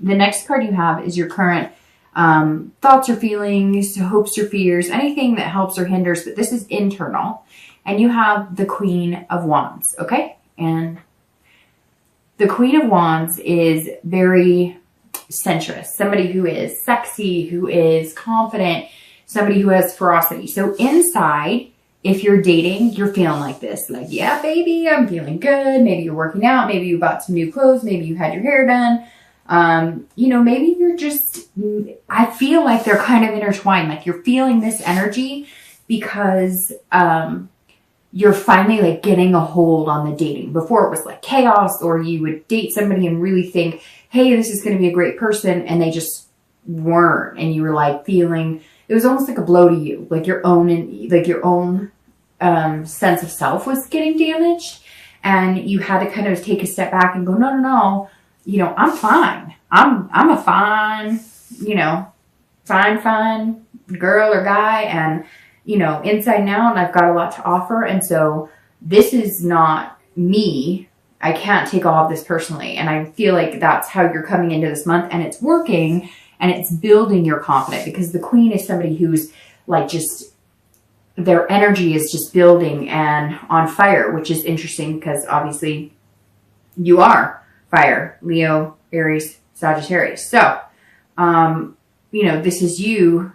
The next card you have is your current thoughts or feelings, hopes or fears, anything that helps or hinders, but this is internal. And you have the Queen of Wands, okay? And the Queen of Wands is very sensuous, somebody who is sexy, who is confident, somebody who has ferocity. So inside, if you're dating, you're feeling like this, like, yeah, baby, I'm feeling good. Maybe you're working out. Maybe you bought some new clothes. Maybe you had your hair done. You know, maybe you're just, I feel like they're kind of intertwined. Like you're feeling this energy because, you're finally like getting a hold on the dating. Before it was like chaos, or you would date somebody and really think, hey, this is going to be a great person. And they just weren't. And you were like feeling, it was almost like a blow to you, like your own, sense of self was getting damaged. And you had to kind of take a step back and go, no, you know, I'm fine. I'm a fine, you know, fine girl or guy. And, you know, inside and out, and I've got a lot to offer. And so this is not me. I can't take all of this personally. And I feel like that's how you're coming into this month, and it's working, and it's building your confidence, because the Queen is somebody who's like just, their energy is just building and on fire, which is interesting because obviously you are fire, Leo, Aries, Sagittarius. So, you know, this is you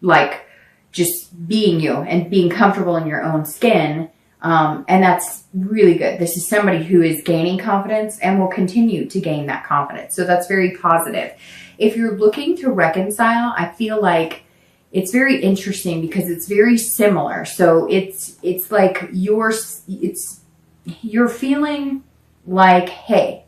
like just being you and being comfortable in your own skin. And that's really good. This is somebody who is gaining confidence and will continue to gain that confidence. So that's very positive. If you're looking to reconcile, I feel like it's very interesting because it's very similar. So it's like you're feeling like, hey,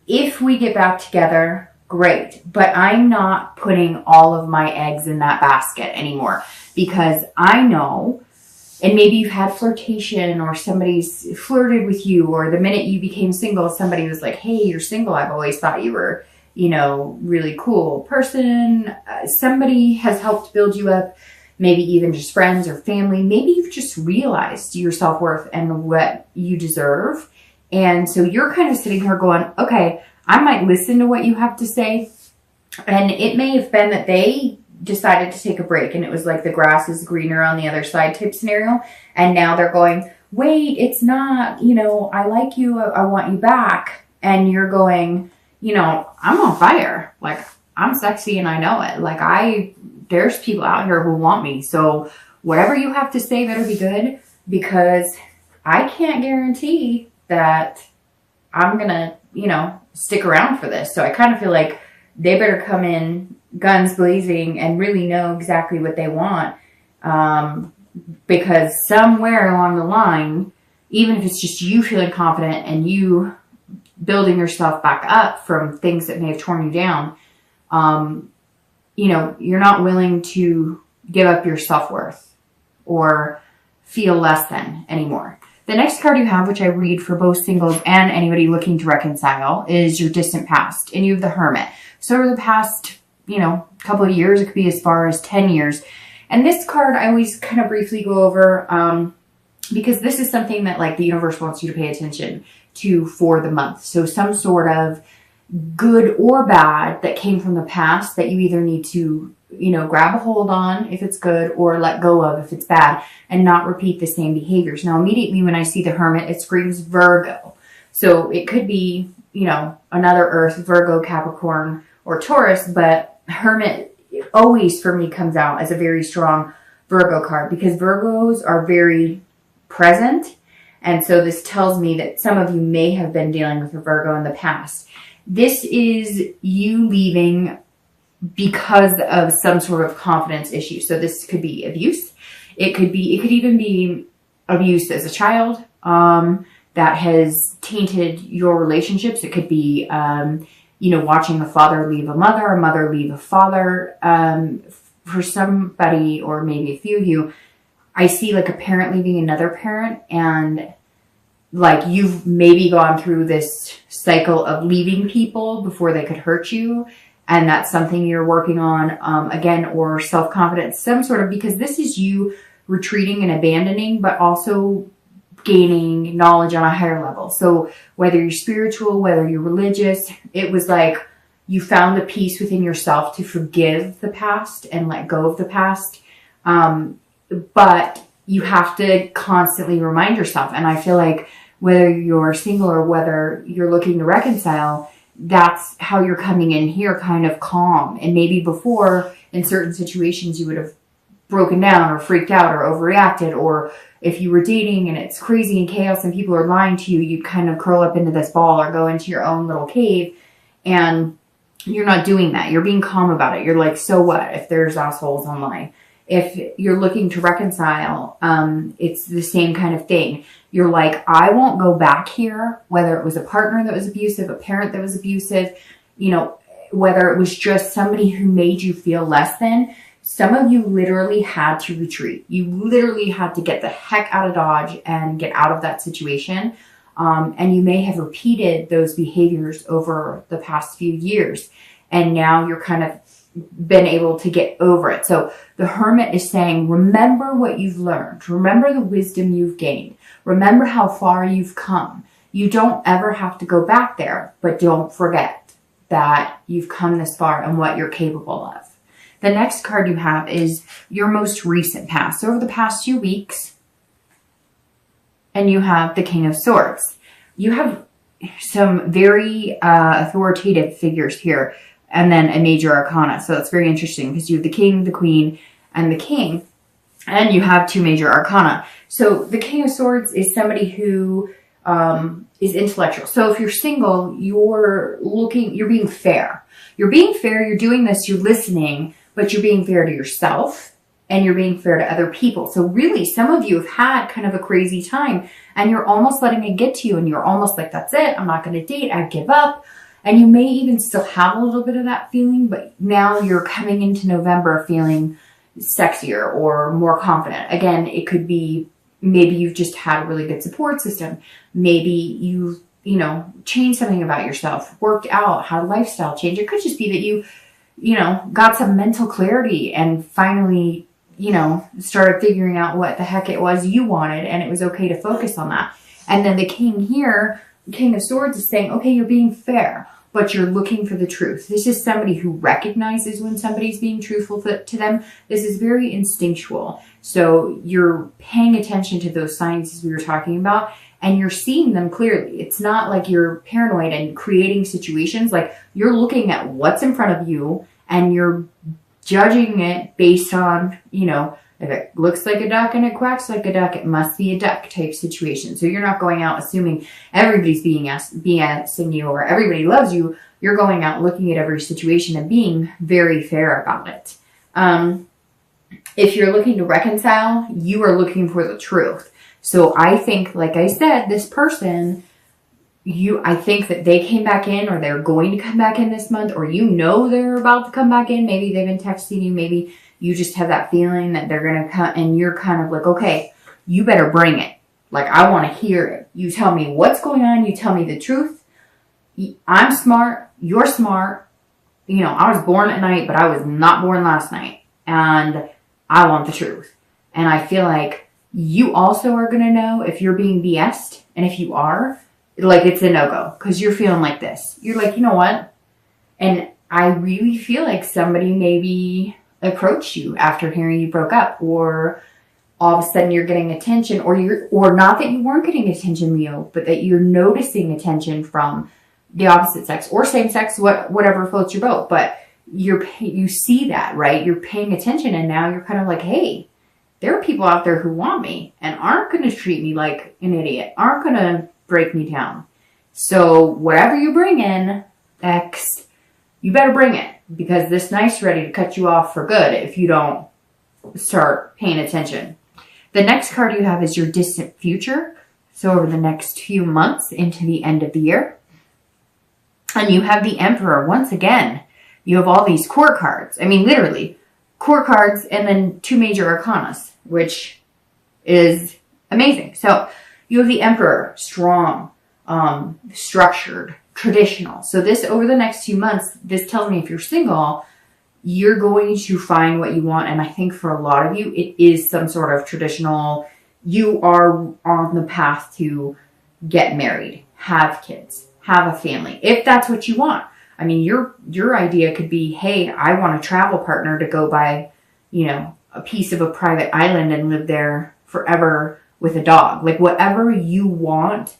if we get back together, great, but I'm not putting all of my eggs in that basket anymore, because I know, and maybe you've had flirtation, or somebody's flirted with you, or the minute you became single, somebody was like, hey, you're single. I've always thought you were, you know, really cool person. Somebody has helped build you up, maybe even just friends or family. Maybe you've just realized your self-worth and what you deserve. And so you're kind of sitting here going, okay, I might listen to what you have to say. And it may have been that they decided to take a break, and it was like the grass is greener on the other side type scenario. And now they're going, wait, it's not, you know, I like you. I want you back. And you're going, you know, I'm on fire. Like, I'm sexy and I know it. Like, there's people out here who want me. So whatever you have to say better be good, because I can't guarantee that I'm going to, you know, stick around for this. So I kind of feel like they better come in guns blazing and really know exactly what they want. Because somewhere along the line, even if it's just you feeling confident and you building yourself back up from things that may have torn you down, you know, you're not willing to give up your self-worth or feel less than anymore. The next card you have, which I read for both singles and anybody looking to reconcile, is your distant past. And you have the Hermit. So over the past, you know, couple of years, it could be as far as 10 years. And this card I always kind of briefly go over because this is something that like the universe wants you to pay attention to for the month. So some sort of good or bad that came from the past that you either need to, you know, grab a hold on if it's good, or let go of if it's bad, and not repeat the same behaviors. Now, immediately when I see the Hermit, it screams Virgo. So it could be, you know, another Earth, Virgo, Capricorn, or Taurus, but Hermit always for me comes out as a very strong Virgo card, because Virgos are very present. And so this tells me that some of you may have been dealing with a Virgo in the past. This is you leaving because of some sort of confidence issue. So this could be abuse. It could even be abuse as a child that has tainted your relationships. It could be, you know, watching a father leave a mother leave a father. For somebody, or maybe a few of you, I see like a parent leaving another parent, and like you've maybe gone through this cycle of leaving people before they could hurt you. And that's something you're working on, again, or self-confidence, some sort of, because this is you retreating and abandoning, but also gaining knowledge on a higher level. So whether you're spiritual, whether you're religious, it was like You found the peace within yourself to forgive the past and let go of the past. But you have to constantly remind yourself. And I feel like whether you're single or whether you're looking to reconcile, that's how you're coming in here kind of calm. And maybe before, in certain situations, you would have broken down or freaked out or overreacted, or if you were dating and it's crazy and chaos and people are lying to you, you'd kind of curl up into this ball or go into your own little cave. And you're not doing that. You're being calm about it. You're like, so what if there's assholes online? If you're looking to reconcile, it's the same kind of thing. You're like, I won't go back here, whether it was a partner that was abusive, a parent that was abusive, you know, whether it was just somebody who made you feel less than. Some of you literally had to retreat. You literally had to get the heck out of Dodge and get out of that situation. And you may have repeated those behaviors over the past few years. And now you're kind of been able to get over it. So the Hermit is saying, remember what you've learned. Remember the wisdom you've gained. Remember how far you've come. You don't ever have to go back there, but don't forget that you've come this far and what you're capable of. The next card you have is your most recent past. So over the past few weeks, and you have the King of Swords. You have some very authoritative figures here, and then a major arcana. So it's very interesting because you have the King, the Queen, and the King, and you have two major arcana. So the King of Swords is somebody who is intellectual. So if you're single, you're being fair. You're being fair, you're doing this, you're listening, but you're being fair to yourself and you're being fair to other people. So really, some of you have had kind of a crazy time and you're almost letting it get to you and you're almost like, that's it, I'm not going to date, I give up. And you may even still have a little bit of that feeling, but now you're coming into November feeling sexier or more confident. Again, it could be maybe you've just had a really good support system. Maybe you've, changed something about yourself, worked out, had a lifestyle change. It could just be that you got some mental clarity and finally, started figuring out what the heck it was you wanted, and it was okay to focus on that. And then the King here, King of Swords, is saying, okay, you're being fair, but you're looking for the truth. This is somebody who recognizes when somebody's being truthful to them. This is very instinctual. So you're paying attention to those signs as we were talking about, and you're seeing them clearly. It's not like you're paranoid and creating situations. Like, you're looking at what's in front of you and you're judging it based on, if it looks like a duck and it quacks like a duck, it must be a duck type situation. So you're not going out assuming everybody's BSing you or everybody loves you. You're going out looking at every situation and being very fair about it. If you're looking to reconcile, you are looking for the truth. So I think, like I said, this person, I think that they came back in or they're going to come back in this month, or they're about to come back in. Maybe they've been texting you. Maybe you just have that feeling that they're going to come, and you're kind of like, okay, you better bring it. Like, I want to hear it. You tell me what's going on. You tell me the truth. I'm smart. You're smart. I was born at night, but I was not born last night. And I want the truth. And I feel like you also are going to know if you're being BS'd. And if you are, like, it's a no-go. Because you're feeling like this. You're like, you know what? And I really feel like somebody maybe approached you after hearing you broke up, or all of a sudden you're getting attention, or not that you weren't getting attention, Leo, but that you're noticing attention from the opposite sex or same sex, whatever floats your boat. But you see that, right? You're paying attention, and now you're kind of like, hey, there are people out there who want me and aren't going to treat me like an idiot, aren't going to break me down. So whatever you bring in, X, you better bring it, because this knife's ready to cut you off for good if you don't start paying attention. The next card you have is your distant future. So over the next few months into the end of the year. And you have the Emperor. Once again, you have all these court cards. I mean, literally, court cards and then two major arcanas, which is amazing. So you have the Emperor, strong, structured, traditional. So this, over the next few months, this tells me if you're single, you're going to find what you want. And I think for a lot of you, it is some sort of traditional, you are on the path to get married, have kids, have a family, if that's what you want. I mean, your idea could be, hey, I want a travel partner to go buy, you know, a piece of a private island and live there forever with a dog. Like whatever you want,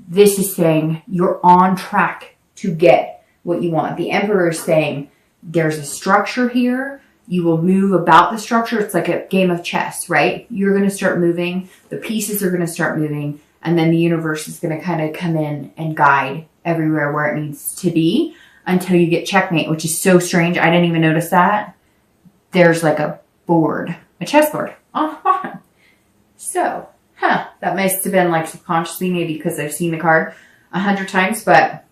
this is saying you're on track to get what you want. The Emperor is saying there's a structure here. You will move about the structure. It's like a game of chess, right? You're going to start moving. The pieces are going to start moving. And then the universe is going to kind of come in and guide everywhere where it needs to be until you get checkmate, which is so strange. I didn't even notice that. There's like a board, a chessboard. So, that must have been like subconsciously, maybe because I've seen the card 100 times, but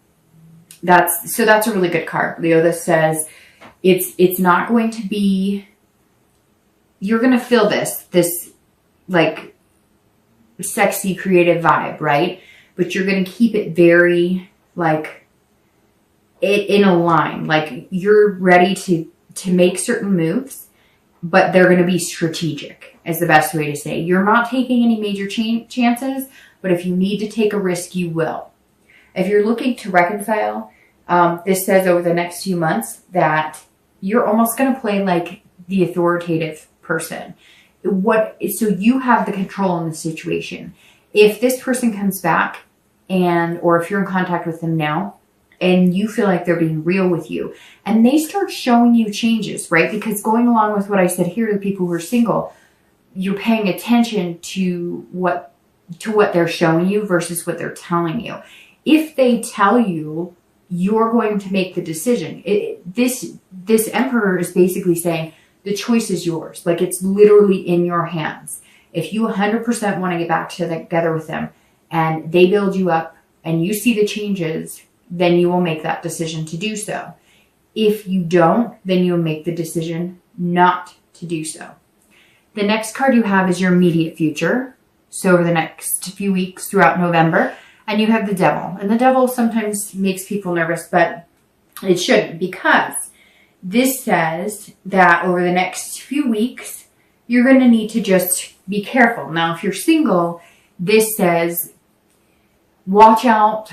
that's a really good card. Leo, this says it's not going to be, you're going to feel this like sexy creative vibe, right? But you're going to keep it very like in a line. Like you're ready to make certain moves, but they're going to be strategic is the best way to say. You're not taking any major chances, but if you need to take a risk, you will. If you're looking to reconcile, this says over the next few months that you're almost going to play like the authoritative person. So you have the control in the situation. If this person comes back or if you're in contact with them now and you feel like they're being real with you and they start showing you changes, right? Because going along with what I said here to the people who are single, you're paying attention to what they're showing you versus what they're telling you. If they tell you, you're going to make the decision. This Emperor is basically saying the choice is yours. Like it's literally in your hands. If you 100% want to get back together with them and they build you up and you see the changes, then you will make that decision to do so. If you don't, then you'll make the decision not to do so. The next card you have is your immediate future. So over the next few weeks throughout November. And you have the Devil. And the Devil sometimes makes people nervous, but it shouldn't, because this says that over the next few weeks, you're going to need to just be careful. Now, if you're single, this says watch out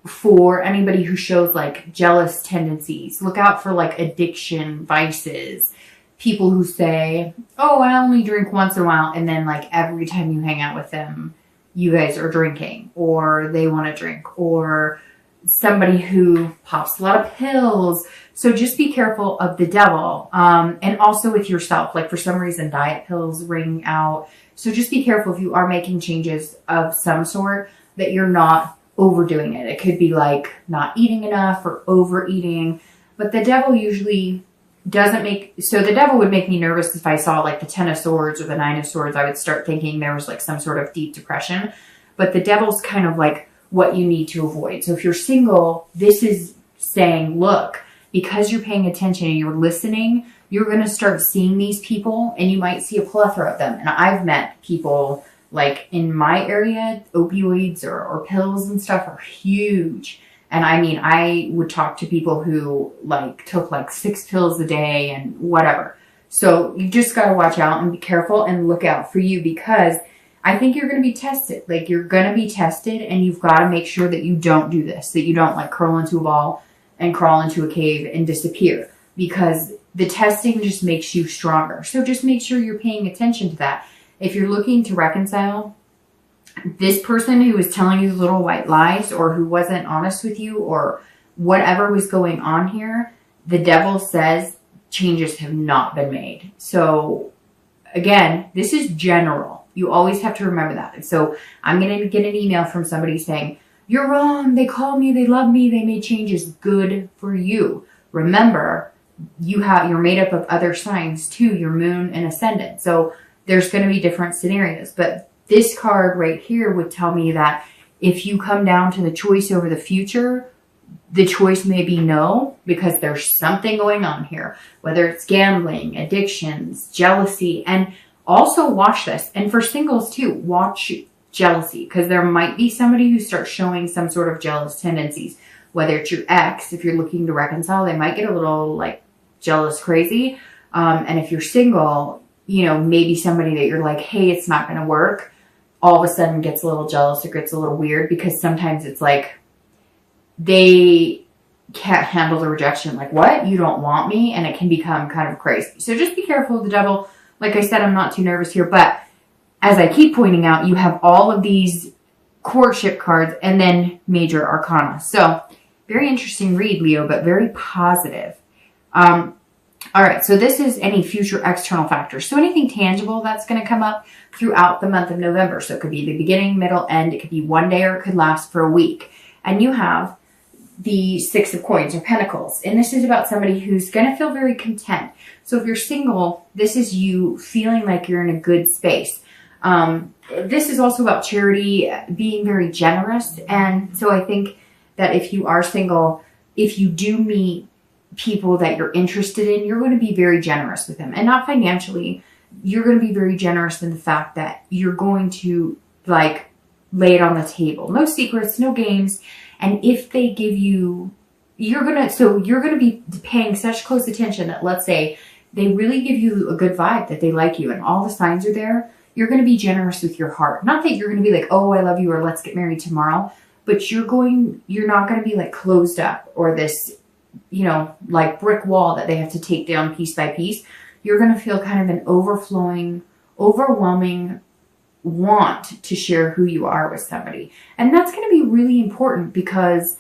for anybody who shows like jealous tendencies. Look out for like addiction, vices. People who say, oh, I only drink once in a while. And then like every time you hang out with them, you guys are drinking or they want to drink, or somebody who pops a lot of pills. So just be careful of the Devil. And also with yourself, like for some reason, diet pills ring out. So just be careful if you are making changes of some sort that you're not overdoing it. It could be like not eating enough or overeating, but the Devil usually so the Devil would make me nervous if I saw like the 10 of Swords or the 9 of Swords. I would start thinking there was like some sort of deep depression, but the Devil's kind of like what you need to avoid. So if you're single, this is saying, look, because you're paying attention and you're listening, you're going to start seeing these people and you might see a plethora of them. And I've met people like in my area, opioids or pills and stuff are huge. And I mean, I would talk to people who like took like 6 pills a day and whatever. So you just got to watch out and be careful and look out for you, because I think you're going to be tested. Like you're going to be tested and you've got to make sure that you don't do this, that you don't like curl into a ball and crawl into a cave and disappear, because the testing just makes you stronger. So just make sure you're paying attention to that. If you're looking to reconcile, this person who was telling you little white lies or who wasn't honest with you or whatever was going on here, the Devil says changes have not been made. So again, this is general. You always have to remember that. So I'm going to get an email from somebody saying, you're wrong. They called me. They love me. They made changes. Good for you. Remember, you're made up of other signs too, your moon and ascendant. So there's going to be different scenarios, but this card right here would tell me that if you come down to the choice over the future, the choice may be no, because there's something going on here, whether it's gambling, addictions, jealousy, and also watch this. And for singles too, watch jealousy, because there might be somebody who starts showing some sort of jealous tendencies, whether it's your ex. If you're looking to reconcile, they might get a little like jealous crazy. And if you're single, you know, maybe somebody that you're like, hey, it's not going to work, all of a sudden gets a little jealous or gets a little weird, because sometimes it's like they can't handle the rejection. Like, what? You don't want me? And it can become kind of crazy. So just be careful of the devil. Like I said, I'm not too nervous here, but as I keep pointing out, you have all of these courtship cards and then major arcana. So very interesting read, Leo, but very positive. All right, so this is any future external factors. So anything tangible that's going to come up throughout the month of November. So it could be the beginning, middle, end. It could be one day or it could last for a week. And you have the Six of Coins or Pentacles. And this is about somebody who's going to feel very content. So if you're single, this is you feeling like you're in a good space. This is also about charity, being very generous. And so I think that if you are single, if you do meet people that you're interested in, you're going to be very generous with them. And not financially, you're going to be very generous in the fact that you're going to like lay it on the table. No secrets, no games. And if they give you, you're going to be paying such close attention that, let's say they really give you a good vibe that they like you and all the signs are there. You're going to be generous with your heart. Not that you're going to be like, oh, I love you, or let's get married tomorrow. But you're not going to be like closed up or this, like brick wall that they have to take down piece by piece. You're going to feel kind of an overwhelming want to share who you are with somebody. And that's going to be really important because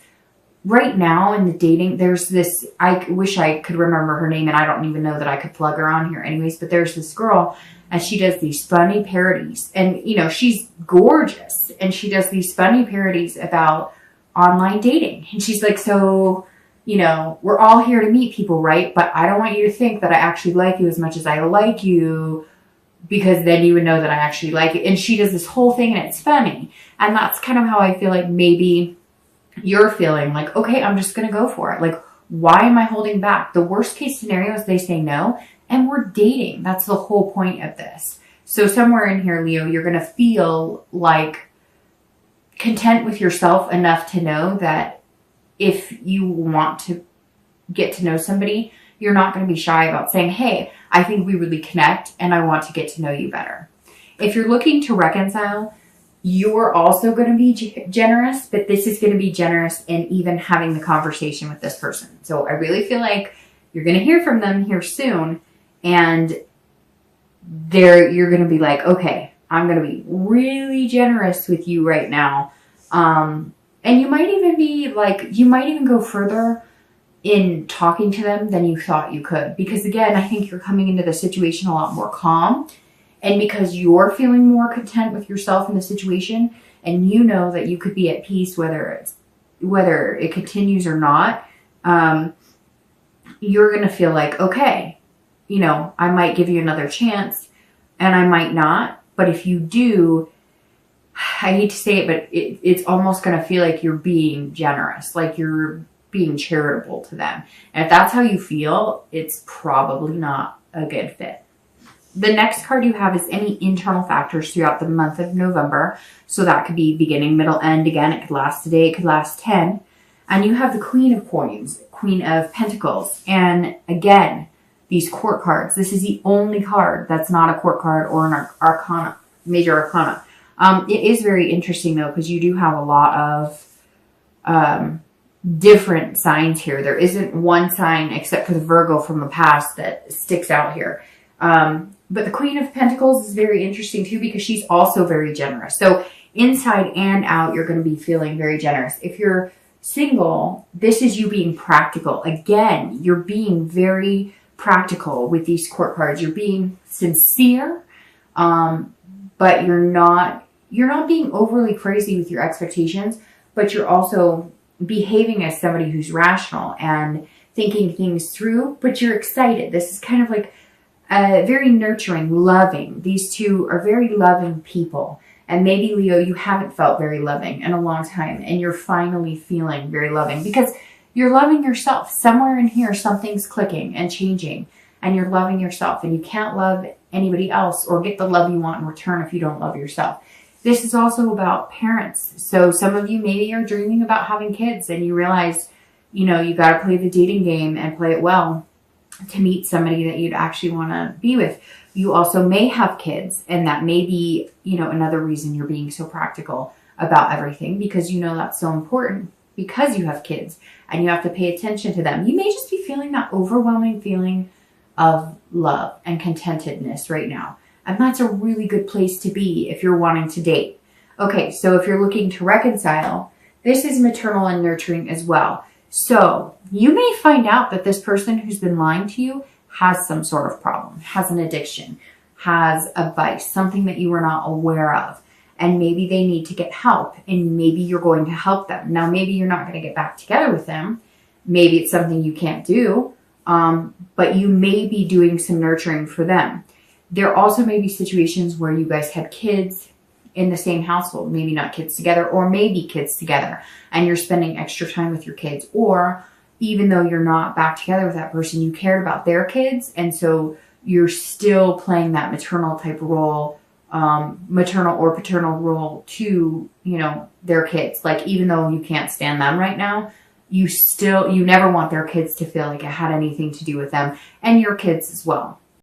right now in the dating, there's this, I wish I could remember her name and I don't even know that I could plug her on here anyways, but there's this girl and she does these funny parodies and, she's gorgeous and she does these funny parodies about online dating. And she's like, so, we're all here to meet people, right? But I don't want you to think that I actually like you as much as I like you, because then you would know that I actually like you. And she does this whole thing and it's funny. And that's kind of how I feel like maybe you're feeling like, okay, I'm just going to go for it. Like, why am I holding back? The worst case scenario is they say no and we're dating. That's the whole point of this. So somewhere in here, Leo, you're going to feel like content with yourself enough to know that if you want to get to know somebody, you're not going to be shy about saying, hey, I think we really connect and I want to get to know you better. If you're looking to reconcile, you're also going to be generous, but this is going to be generous in even having the conversation with this person. So I really feel like you're going to hear from them here soon and you're going to be like, okay, I'm going to be really generous with you right now. And you might even be like, you might even go further in talking to them than you thought you could. Because again, I think you're coming into the situation a lot more calm. And because you're feeling more content with yourself in the situation, and you know that you could be at peace whether it continues or not, you're going to feel like, okay, I might give you another chance and I might not. But if you do, I hate to say it, but it's almost going to feel like you're being generous, like you're being charitable to them. And if that's how you feel, it's probably not a good fit. The next card you have is any internal factors throughout the month of November. So that could be beginning, middle, end. Again, it could last today. It could last 10. And you have the Queen of Coins, Queen of Pentacles. And again, these court cards. This is the only card that's not a court card or an arcana, major arcana. It is very interesting though, because you do have a lot of different signs here. There isn't one sign except for the Virgo from the past that sticks out here. But the Queen of Pentacles is very interesting too, because she's also very generous. So inside and out, you're going to be feeling very generous. If you're single, this is you being practical. Again, you're being very practical with these court cards. You're being sincere, but you're not being overly crazy with your expectations, but you're also behaving as somebody who's rational and thinking things through, but you're excited. This is kind of like very nurturing, loving. These two are very loving people. And maybe, Leo, you haven't felt very loving in a long time, and you're finally feeling very loving because you're loving yourself. Somewhere in here, something's clicking and changing, and you're loving yourself, and you can't love anybody else or get the love you want in return if you don't love yourself. This is also about parents. So some of you maybe are dreaming about having kids, and you realize, you got to play the dating game and play it well to meet somebody that you'd actually want to be with. You also may have kids, and that may be, another reason you're being so practical about everything, because that's so important. because you have kids and you have to pay attention to them. You may just be feeling that overwhelming feeling of love and contentedness right now. And that's a really good place to be if you're wanting to date. Okay, so if you're looking to reconcile, this is maternal and nurturing as well. So you may find out that this person who's been lying to you has some sort of problem, has an addiction, has a vice, something that you were not aware of. And maybe they need to get help, and maybe you're going to help them. Now, maybe you're not going to get back together with them. Maybe it's something you can't do, but you may be doing some nurturing for them. There also may be situations where you guys had kids in the same household, maybe not kids together, or maybe kids together, and you're spending extra time with your kids. Or even though you're not back together with that person, you cared about their kids, and so you're still playing that maternal type role, maternal or paternal role to, you know, their kids. Like, even though you can't stand them right now, you never want their kids to feel like it had anything to do with them, and your kids as well.